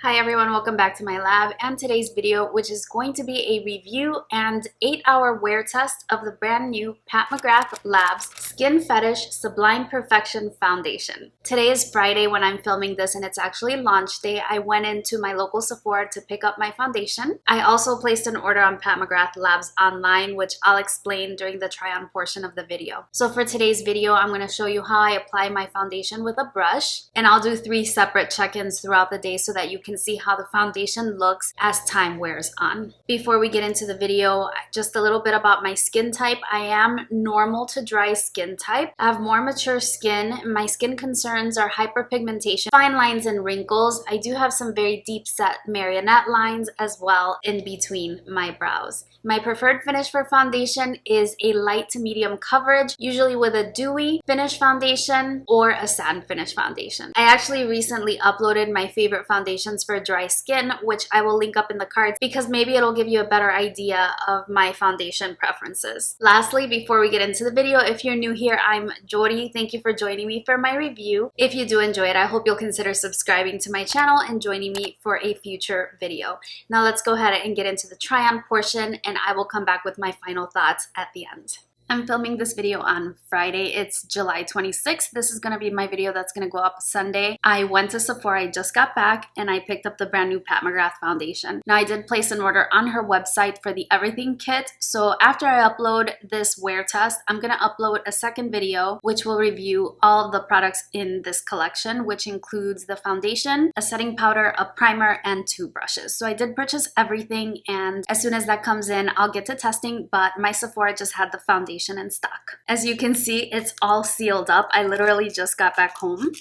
Hi everyone, welcome back to my lab and today's video, which is going to be a review and 8-hour wear test of the brand new McGrath Labs Skin Fetish Sublime Perfection Foundation. Today is Friday when I'm filming this and it's actually launch day. I went into my local Sephora to pick up my foundation. I also placed an order on McGrath Labs online, which I'll explain during the try on portion of the video. So for today's video, I'm going to show you how I apply my foundation with a brush, and I'll do 3 separate check-ins throughout the day so that you can see how the foundation looks as time wears on. Before we get into the video, just a little bit about my skin type. I am normal to dry skin type. I have more mature skin. My skin concerns are hyperpigmentation, fine lines, and wrinkles. I do have some very deep set marionette lines as well in between my brows. My preferred finish for foundation is a light to medium coverage, usually with a dewy finish foundation or a satin finish foundation. I actually recently uploaded my favorite foundations for dry skin, which I will link up in the cards because maybe it'll give you a better idea of my foundation preferences. Lastly, before we get into the video, if you're new here, I'm Yori. Thank you for joining me for my review. If you do enjoy it, I hope you'll consider subscribing to my channel and joining me for a future video. Now let's go ahead and get into the try-on portion, and I will come back with my final thoughts at the end. I'm filming this video on Friday. It's July 26th. This is going to be my video that's going to go up Sunday. I went to Sephora, I just got back, and I picked up the brand new McGrath foundation. Now I did place an order on her website for the Everything kit. So after I upload this wear test, I'm going to upload a second video which will review all of the products in this collection, which includes the foundation, a setting powder, a primer, and 2 brushes. So I did purchase everything, and as soon as that comes in, I'll get to testing, but my Sephora just had the foundation in stock. As you can see, it's all sealed up. I literally just got back home.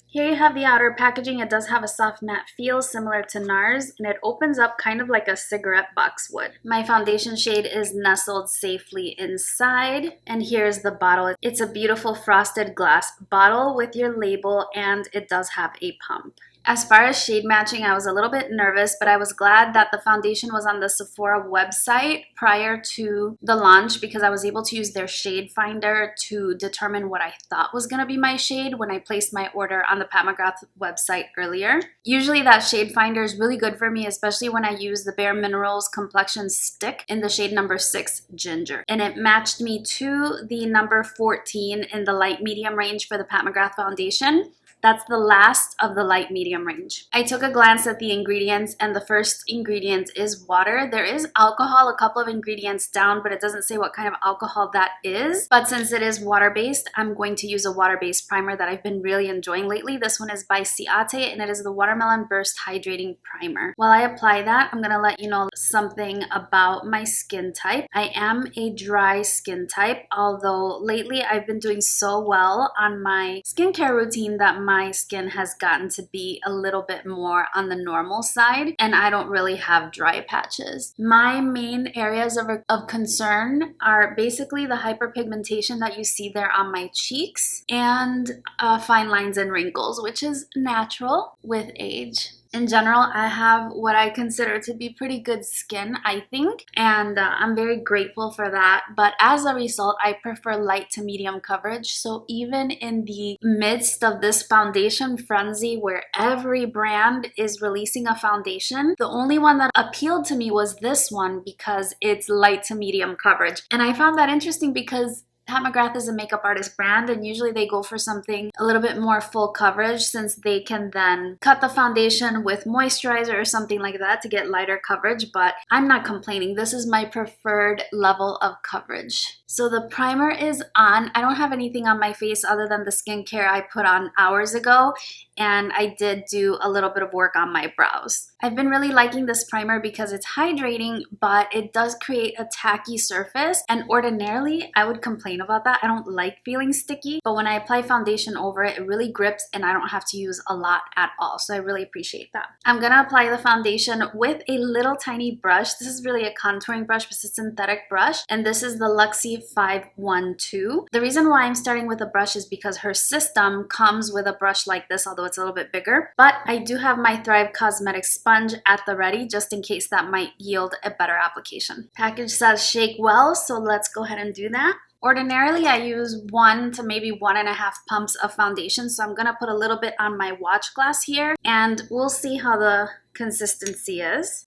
Here you have the outer packaging. It does have a soft matte feel similar to NARS, and it opens up kind of like a cigarette box would. My foundation shade is nestled safely inside, and here's the bottle. It's a beautiful frosted glass bottle with your label, and it does have a pump. As far as shade matching, I was a little bit nervous, but I was glad that the foundation was on the Sephora website prior to the launch because I was able to use their shade finder to determine what I thought was going to be my shade when I placed my order on the McGrath website earlier. Usually that shade finder is really good for me, especially when I use the Bare Minerals Complexion stick in the shade number 6 Ginger. And it matched me to the number 14 in the light medium range for the McGrath foundation. That's the last of the light medium range. I took a glance at the ingredients, and the first ingredient is water. There is alcohol a couple of ingredients down, but it doesn't say what kind of alcohol that is. But since it is water-based, I'm going to use a water-based primer that I've been really enjoying lately. This one is by Ciate, and it is the Watermelon Burst Hydrating Primer. While I apply that, I'm going to let you know something about my skin type. I am a dry skin type, although lately I've been doing so well on my skincare routine that my skin has gotten to be a little bit more on the normal side, and I don't really have dry patches. My main areas of concern are basically the hyperpigmentation that you see there on my cheeks and fine lines and wrinkles, which is natural with age. In general, I have what I consider to be pretty good skin, I think, and I'm very grateful for that. But as a result, I prefer light to medium coverage. So even in the midst of this foundation frenzy where every brand is releasing a foundation, the only one that appealed to me was this one because it's light to medium coverage. And I found that interesting because McGrath is a makeup artist brand, and usually they go for something a little bit more full coverage since they can then cut the foundation with moisturizer or something like that to get lighter coverage, but I'm not complaining. This is my preferred level of coverage. So the primer is on. I don't have anything on my face other than the skincare I put on hours ago, and I did do a little bit of work on my brows. I've been really liking this primer because it's hydrating, but it does create a tacky surface, and ordinarily I would complain about that. I don't like feeling sticky, but when I apply foundation over it, it really grips and I don't have to use a lot at all, so I really appreciate that. I'm gonna apply the foundation with a little tiny brush. This is really a contouring brush, but it's a synthetic brush, and this is the Luxie 512. The reason why I'm starting with a brush is because her system comes with a brush like this, although it's a little bit bigger, but I do have my Thrive Cosmetics sponge at the ready just in case that might yield a better application. Package says shake well, so let's go ahead and do that. Ordinarily, I use 1 to maybe 1.5 pumps of foundation, so I'm going to put a little bit on my watch glass here, and we'll see how the consistency is.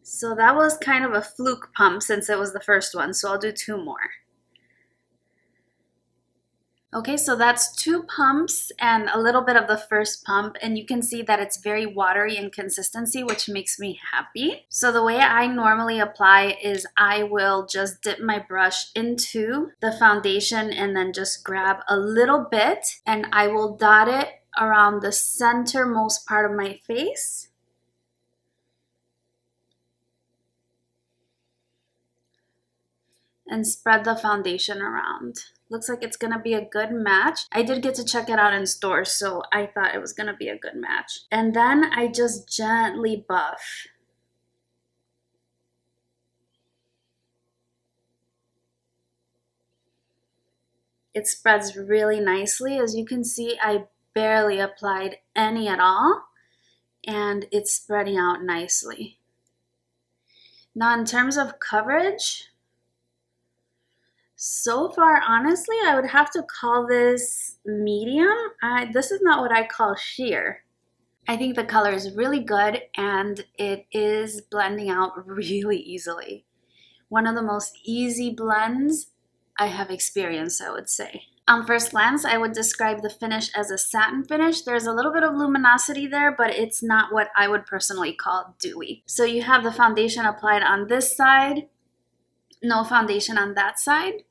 So that was kind of a fluke pump since it was the first one, so I'll do 2 more. Okay, so that's 2 pumps and a little bit of the first pump, and you can see that it's very watery in consistency, which makes me happy. So the way I normally apply is I will just dip my brush into the foundation and then just grab a little bit, and I will dot it around the centermost part of my face. And spread the foundation around. Looks like it's gonna be a good match. I did get to check it out in stores, so I thought it was gonna be a good match. And then I just gently buff. It spreads really nicely. As you can see, I barely applied any at all, and it's spreading out nicely. Now in terms of coverage, so far, honestly, I would have to call this medium. This is not what I call sheer. I think the color is really good and it is blending out really easily. One of the most easy blends I have experienced, I would say. On first glance, I would describe the finish as a satin finish. There's a little bit of luminosity there, but it's not what I would personally call dewy. So you have the foundation applied on this side, no foundation on that side.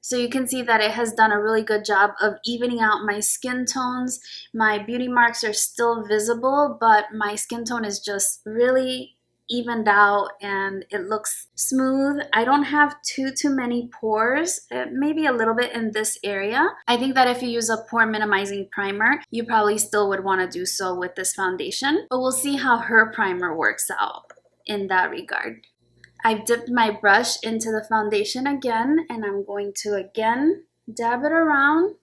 So you can see that it has done a really good job of evening out my skin tones. My beauty marks are still visible, but my skin tone is just really evened out and it looks smooth. I don't have too many pores, maybe a little bit in this area. I think that if you use a pore minimizing primer, you probably still would want to do so with this foundation, but we'll see how her primer works out in that regard. I've dipped my brush into the foundation again, and I'm going to again dab it around.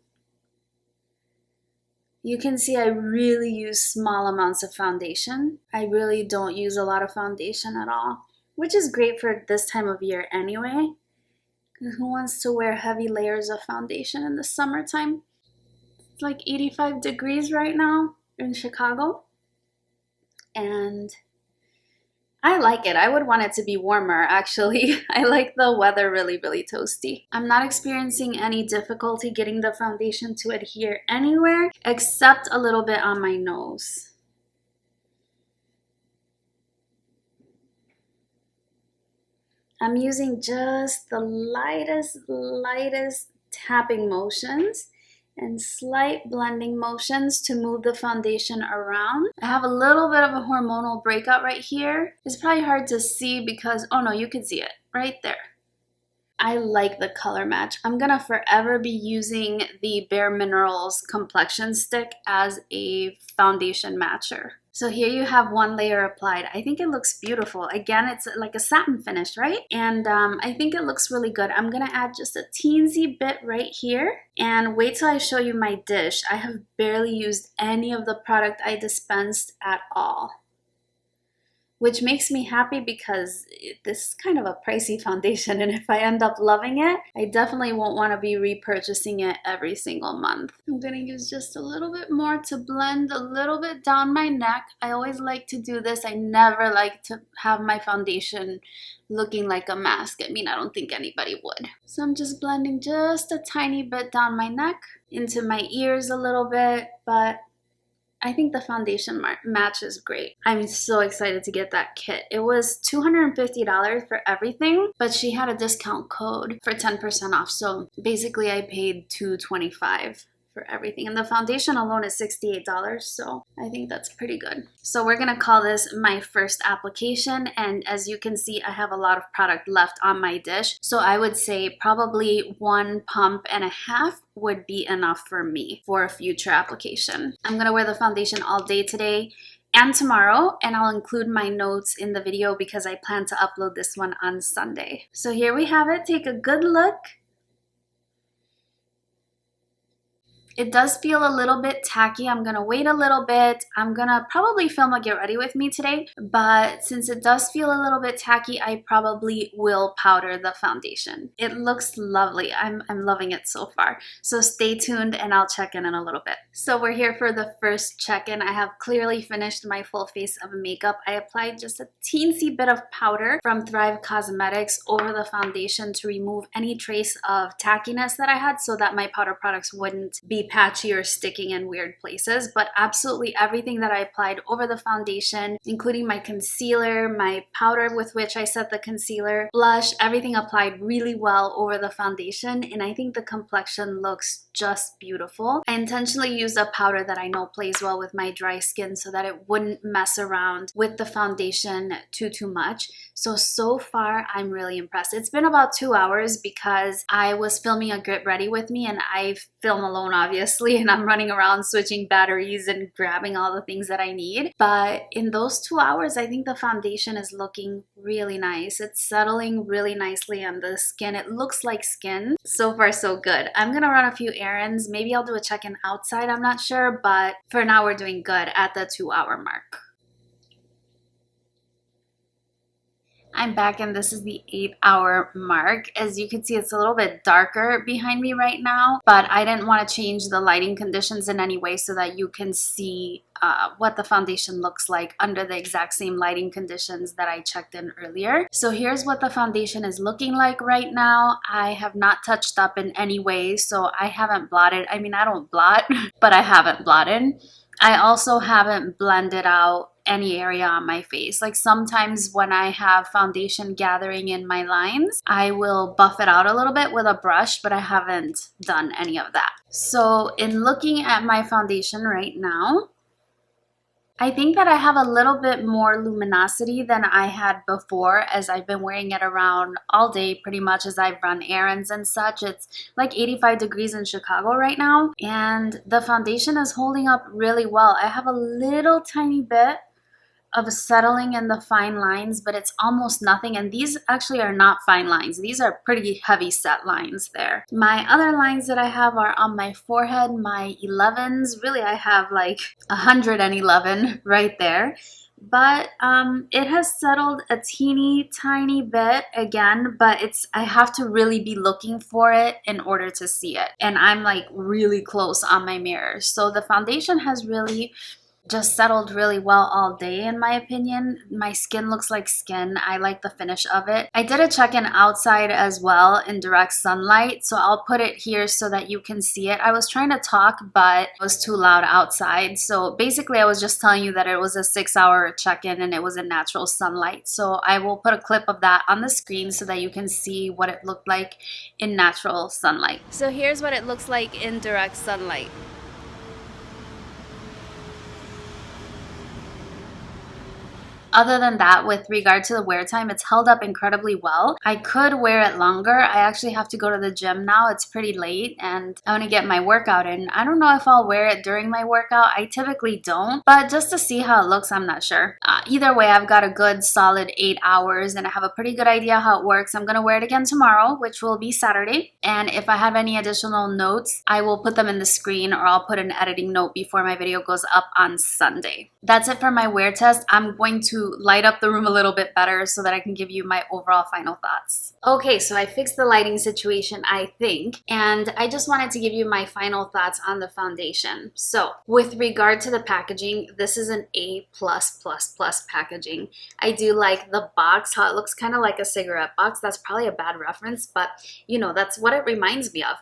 You can see I really use small amounts of foundation. I really don't use a lot of foundation at all, which is great for this time of year anyway. Who wants to wear heavy layers of foundation in the summertime? It's like 85 degrees right now in Chicago, and I like it. I would want it to be warmer, actually. I like the weather really toasty. I'm not experiencing any difficulty getting the foundation to adhere anywhere except a little bit on my nose. I'm using just the lightest tapping motions and slight blending motions to move the foundation around. I have a little bit of a hormonal breakout right here. It's probably hard to see because, oh no, you can see it right there. I like the color match. I'm gonna forever be using the Bare Minerals Complexion stick as a foundation matcher. So here you have 1 layer applied. I think it looks beautiful. Again, it's like a satin finish, right? And I think it looks really good. I'm gonna add just a teensy bit right here and wait till I show you my dish. I have barely used any of the product I dispensed at all, which makes me happy because this is kind of a pricey foundation, and if I end up loving it, I definitely won't want to be repurchasing it every single month. I'm going to use just a little bit more to blend a little bit down my neck. I always like to do this. I never like to have my foundation looking like a mask. I mean, I don't think anybody would. So I'm just blending just a tiny bit down my neck, into my ears a little bit, but I think the foundation match is great. I'm so excited to get that kit. It was $250 for everything, but she had a discount code for 10% off. So basically I paid $225 for everything. And the foundation alone is $68, so I think that's pretty good. So we're gonna call this my first application, and as you can see, I have a lot of product left on my dish. So I would say probably 1.5 pumps would be enough for me for a future application. I'm gonna wear the foundation all day today and tomorrow, and I'll include my notes in the video because I plan to upload this one on Sunday. So here we have it. Take a good look. It does feel a little bit tacky. I'm gonna wait a little bit. I'm gonna probably film a get ready with me today, but since it does feel a little bit tacky, I probably will powder the foundation. It looks lovely. I'm loving it so far. So stay tuned and I'll check in a little bit. So we're here for the first check-in. I have clearly finished my full face of makeup. I applied just a teensy bit of powder from Thrive Cosmetics over the foundation to remove any trace of tackiness that I had so that my powder products wouldn't be patchy or sticking in weird places. But absolutely everything that I applied over the foundation, including my concealer, my powder with which I set the concealer, blush, everything applied really well over the foundation, and I think the complexion looks just beautiful. I intentionally used a powder that I know plays well with my dry skin so that it wouldn't mess around with the foundation too much. So far I'm really impressed. It's been about 2 hours because I was filming a get ready with me, and I film alone obviously, and I'm running around switching batteries and grabbing all the things that I need. But in those 2 hours, I think the foundation is looking really nice. It's settling really nicely on the skin. It looks like skin. So far so good. I'm gonna run a few errands. Maybe I'll do a check-in outside, I'm not sure, but for now we're doing good at the 2-hour mark. I'm back and this is the 8-hour mark. As you can see, it's a little bit darker behind me right now, but I didn't want to change the lighting conditions in any way so that you can see what the foundation looks like under the exact same lighting conditions that I checked in earlier. So here's what the foundation is looking like right now. I have not touched up in any way, so I haven't blotted. I mean, I don't blot, but I haven't blotted. I also haven't blended out any area on my face. Like sometimes when I have foundation gathering in my lines, I will buff it out a little bit with a brush, but I haven't done any of that. So in looking at my foundation right now, I think that I have a little bit more luminosity than I had before, as I've been wearing it around all day pretty much as I've run errands and such. It's like 85 degrees in Chicago right now, and the foundation is holding up really well. I have a little tiny bit of settling in the fine lines, but it's almost nothing, and these actually are not fine lines. These are pretty heavy set lines there. My other lines that I have are on my forehead, my 11s. Really, I have like 111 right there, but it has settled a teeny tiny bit again, but I have to really be looking for it in order to see it, and I'm like really close on my mirror. So the foundation has really just settled really well all day, in my opinion. My skin looks like skin. I like the finish of it. I did a check-in outside as well in direct sunlight, so I'll put it here so that you can see it. I was trying to talk, but it was too loud outside. So basically I was just telling you that it was a 6-hour check-in and it was in natural sunlight. So I will put a clip of that on the screen so that you can see what it looked like in natural sunlight. So here's what it looks like in direct sunlight. Other than that, with regard to the wear time, it's held up incredibly well. I could wear it longer. I actually have to go to the gym now. It's pretty late and I want to get my workout in. I don't know if I'll wear it during my workout. I typically don't, but just to see how it looks, I'm not sure. Either way, I've got a good solid 8 hours and I have a pretty good idea how it works. I'm going to wear it again tomorrow, which will be Saturday. And if I have any additional notes, I will put them in the screen, or I'll put an editing note before my video goes up on Sunday. That's it for my wear test. I'm going to light up the room a little bit better so that I can give you my overall final thoughts. Okay, so I fixed the lighting situation, I think, and I just wanted to give you my final thoughts on the foundation. So with regard to the packaging, this is an A+++ packaging. I do like the box, how it looks kind of like a cigarette box. That's probably a bad reference, but you know, that's what it reminds me of.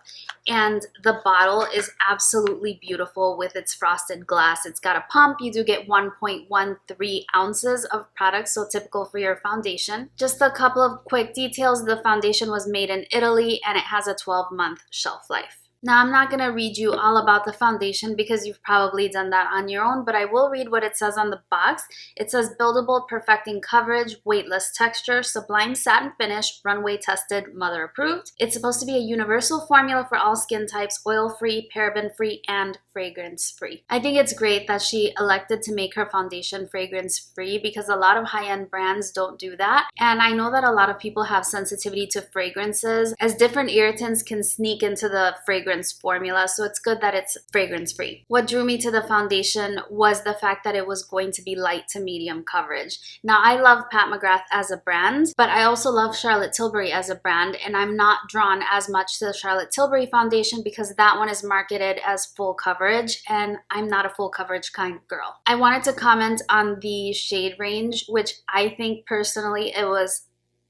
And the bottle is absolutely beautiful with its frosted glass. It's got a pump. You do get 1.13 ounces of product, so typical for your foundation. Just a couple of quick details. The foundation was made in Italy and it has a 12-month shelf life. Now, I'm not going to read you all about the foundation because you've probably done that on your own, but I will read what it says on the box. It says buildable, perfecting coverage, weightless texture, sublime satin finish, runway tested, mother approved. It's supposed to be a universal formula for all skin types, oil-free, paraben-free, and fragrance-free. I think it's great that she elected to make her foundation fragrance-free because a lot of high-end brands don't do that. And I know that a lot of people have sensitivity to fragrances, as different irritants can sneak into the fragrance fragrance formula, so it's good that it's fragrance free. What drew me to the foundation was the fact that it was going to be light to medium coverage. Now, I love Pat McGrath as a brand, but I also love Charlotte Tilbury as a brand, and I'm not drawn as much to the Charlotte Tilbury foundation because that one is marketed as full coverage, and I'm not a full coverage kind of girl. I wanted to comment on the shade range, which I think personally it was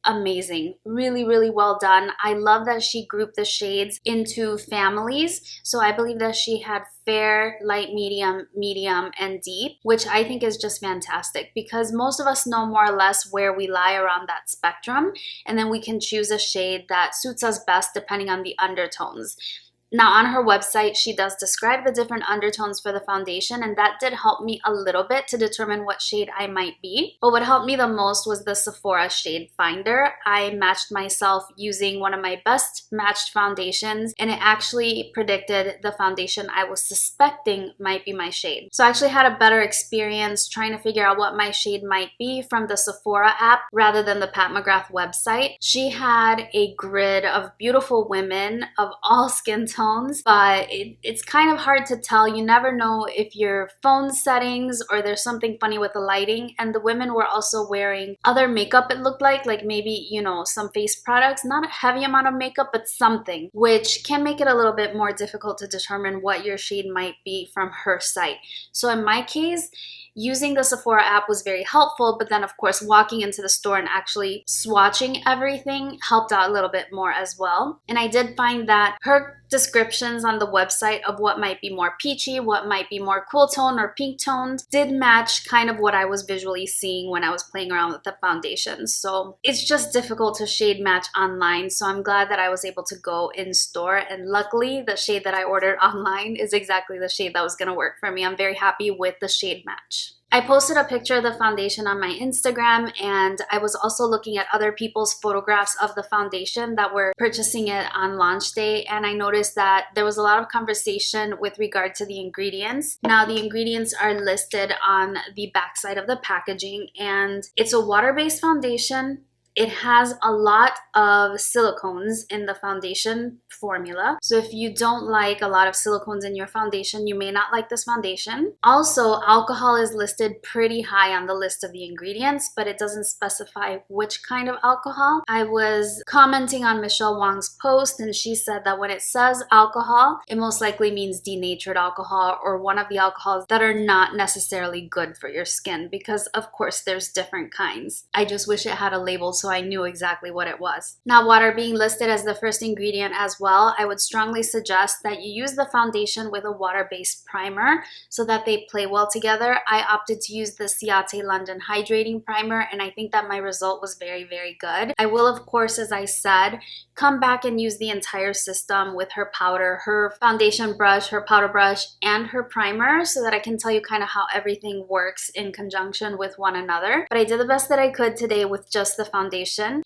amazing. Really, really well done. I love that she grouped the shades into families. So I believe that she had fair, light, medium, and deep, which I think is just fantastic because most of us know more or less where we lie around that spectrum, and then we can choose a shade that suits us best depending on the undertones. Now, on her website, she does describe the different undertones for the foundation, and that did help me a little bit to determine what shade I might be. But what helped me the most was the Sephora shade finder. I matched myself using one of my best matched foundations, and it actually predicted the foundation I was suspecting might be my shade. So I actually had a better experience trying to figure out what my shade might be from the Sephora app rather than the Pat McGrath website. She had a grid of beautiful women of all skin tones, but it's kind of hard to tell. You never know if your phone settings or there's something funny with the lighting. And the women were also wearing other makeup, it looked like maybe, you know, some face products, not a heavy amount of makeup, but something, which can make it a little bit more difficult to determine what your shade might be from her site. So in my case, using the Sephora app was very helpful, but then of course walking into the store and actually swatching everything helped out a little bit more as well. And I did find that her descriptions on the website of what might be more peachy, what might be more cool tone or pink toned did match kind of what I was visually seeing when I was playing around with the foundations. So it's just difficult to shade match online. So I'm glad that I was able to go in store, and luckily the shade that I ordered online is exactly the shade that was going to work for me. I'm very happy with the shade match. I posted a picture of the foundation on my Instagram, and I was also looking at other people's photographs of the foundation that were purchasing it on launch day, and I noticed that there was a lot of conversation with regard to the ingredients. Now, the ingredients are listed on the backside of the packaging, and it's a water-based foundation. It has a lot of silicones in the foundation formula. So if you don't like a lot of silicones in your foundation, you may not like this foundation. Also, alcohol is listed pretty high on the list of the ingredients, but it doesn't specify which kind of alcohol. I was commenting on Michelle Wong's post, and she said that when it says alcohol, it most likely means denatured alcohol or one of the alcohols that are not necessarily good for your skin, because of course there's different kinds. I just wish it had a label so I knew exactly what it was. Now, water being listed as the first ingredient as well, I would strongly suggest that you use the foundation with a water-based primer so that they play well together. I opted to use the Ciate London Hydrating Primer, and I think that my result was very, very good. I will, of course, as I said, come back and use the entire system with her powder, her foundation brush, her powder brush, and her primer so that I can tell you kind of how everything works in conjunction with one another. But I did the best that I could today with just the foundation,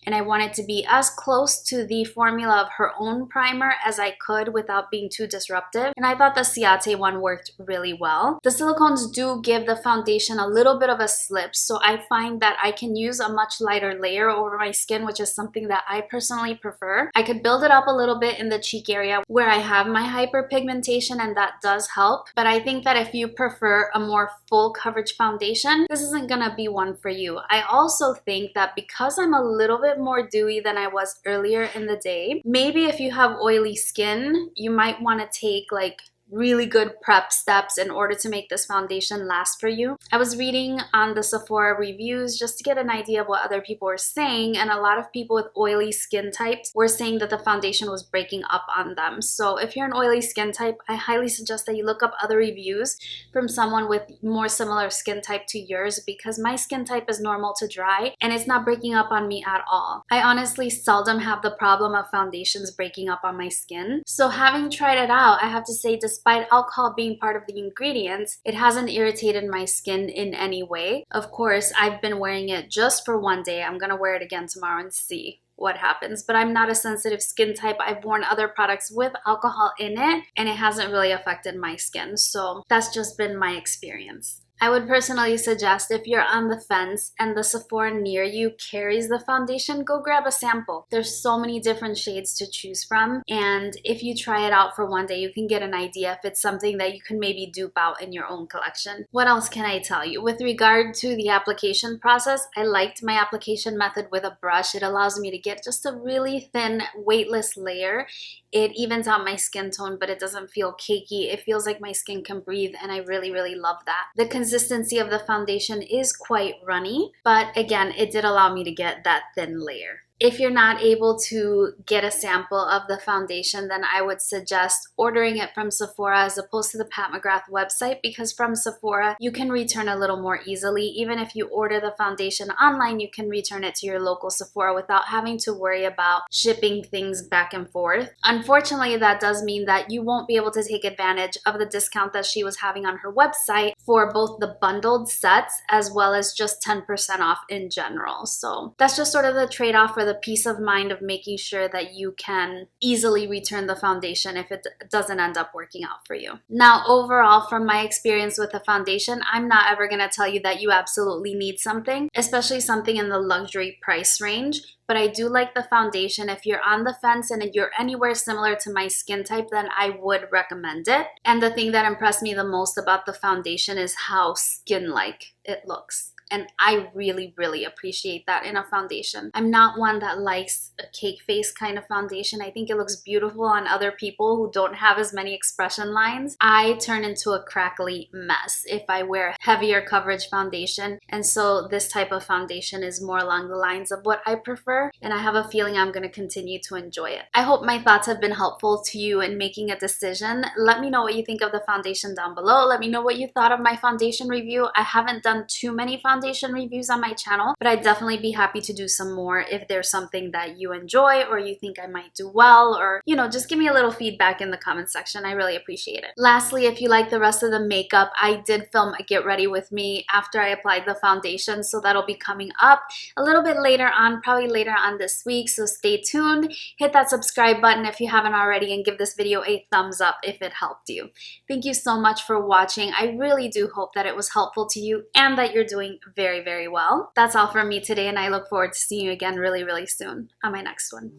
and I wanted to be as close to the formula of her own primer as I could without being too disruptive, and I thought the Ciate one worked really well. The silicones do give the foundation a little bit of a slip, so I find that I can use a much lighter layer over my skin, which is something that I personally prefer. I could build it up a little bit in the cheek area where I have my hyperpigmentation, and that does help, but I think that if you prefer a more full coverage foundation, this isn't gonna be one for you. I also think that because I'm a little bit more dewy than I was earlier in the day, maybe if you have oily skin, you might want to take like really good prep steps in order to make this foundation last for you. I was reading on the Sephora reviews just to get an idea of what other people were saying, and a lot of people with oily skin types were saying that the foundation was breaking up on them. So if you're an oily skin type, I highly suggest that you look up other reviews from someone with more similar skin type to yours, because my skin type is normal to dry and it's not breaking up on me at all. I honestly seldom have the problem of foundations breaking up on my skin. So having tried it out, I have to say, despite alcohol being part of the ingredients, it hasn't irritated my skin in any way. Of course, I've been wearing it just for one day. I'm gonna wear it again tomorrow and see what happens, but I'm not a sensitive skin type. I've worn other products with alcohol in it and it hasn't really affected my skin, so that's just been my experience. I would personally suggest if you're on the fence and the Sephora near you carries the foundation, go grab a sample. There's so many different shades to choose from, and if you try it out for one day, you can get an idea if it's something that you can maybe dupe out in your own collection. What else can I tell you? With regard to the application process, I liked my application method with a brush. It allows me to get just a really thin, weightless layer. It evens out my skin tone, but it doesn't feel cakey. It feels like my skin can breathe, and I really, really love that. The consistency of the foundation is quite runny, but again, it did allow me to get that thin layer. If you're not able to get a sample of the foundation, then I would suggest ordering it from Sephora as opposed to the Pat McGrath website, because from Sephora, you can return a little more easily. Even if you order the foundation online, you can return it to your local Sephora without having to worry about shipping things back and forth. Unfortunately, that does mean that you won't be able to take advantage of the discount that she was having on her website for both the bundled sets as well as just 10% off in general. So that's just sort of the trade-off for the peace of mind of making sure that you can easily return the foundation if it doesn't end up working out for you. Now, overall, from my experience with the foundation, I'm not ever going to tell you that you absolutely need something, especially something in the luxury price range. But I do like the foundation. If you're on the fence and you're anywhere similar to my skin type, then I would recommend it. And the thing that impressed me the most about the foundation is how skin-like it looks. And I really, really appreciate that in a foundation. I'm not one that likes a cake face kind of foundation. I think it looks beautiful on other people who don't have as many expression lines. I turn into a crackly mess if I wear heavier coverage foundation. And so this type of foundation is more along the lines of what I prefer. And I have a feeling I'm going to continue to enjoy it. I hope my thoughts have been helpful to you in making a decision. Let me know what you think of the foundation down below. Let me know what you thought of my foundation review. I haven't done too many foundation reviews on my channel, but I'd definitely be happy to do some more if there's something that you enjoy or you think I might do well, or just give me a little feedback in the comment section. I really appreciate it. Lastly, if you like the rest of the makeup, I did film a get ready with me after I applied the foundation, so that'll be coming up a little bit later on, probably later on this week, so stay tuned. Hit that subscribe button if you haven't already, and give this video a thumbs up if it helped you. Thank you so much for watching. I really do hope that it was helpful to you and that you're doing very, very well. That's all from me today, and I look forward to seeing you again really, really soon on my next one.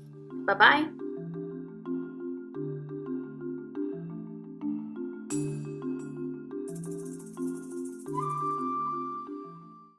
Bye-bye.